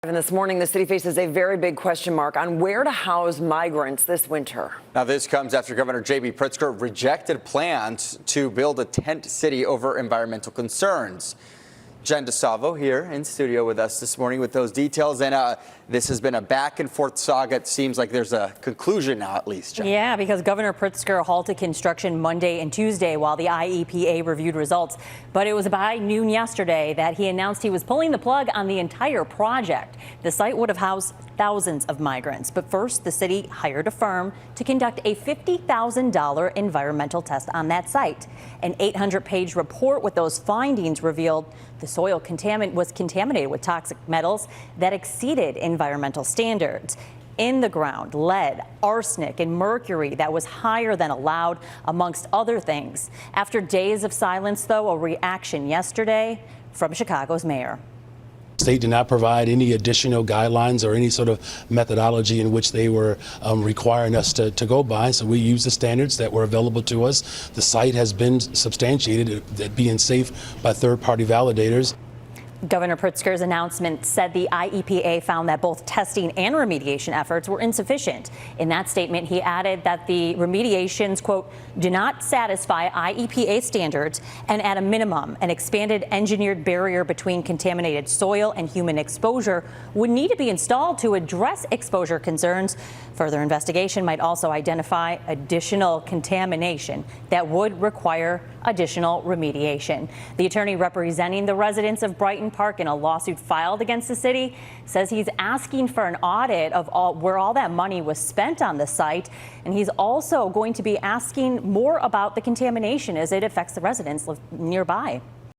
And this morning, the city faces a very big question mark on where to house migrants this winter. Now, this comes after Governor J.B. Pritzker rejected plans to build a tent city over environmental concerns. Jen DeSalvo here in studio with us this morning with those details. And this has been a back and forth saga. It seems like there's a conclusion now, at least, Jen. Yeah, because Governor Pritzker halted construction Monday and Tuesday while the IEPA reviewed results. But it was by noon yesterday that he announced he was pulling the plug on the entire project. The site would have housed thousands of migrants. But first, the city hired a firm to conduct a $50,000 environmental test on that site. An 800-page report with those findings revealed the soil was contaminated with toxic metals that exceeded environmental standards. In the ground, lead, arsenic, and mercury that was higher than allowed, amongst other things. After days of silence, though, a reaction yesterday from Chicago's mayor. The state did not provide any additional guidelines or any sort of methodology in which they were requiring us to go by. So we used the standards that were available to us. The site has been substantiated at being safe by third-party validators. Governor Pritzker's announcement said the IEPA found that both testing and remediation efforts were insufficient. In that statement, he added that the remediations, quote, do not satisfy IEPA standards, and at a minimum, an expanded engineered barrier between contaminated soil and human exposure would need to be installed to address exposure concerns. Further investigation might also identify additional contamination that would require additional remediation. The attorney representing the residents of Brighton Park in a lawsuit filed against the city says he's asking for an audit of where all that money was spent on the site, and he's also going to be asking more about the contamination as it affects the residents nearby.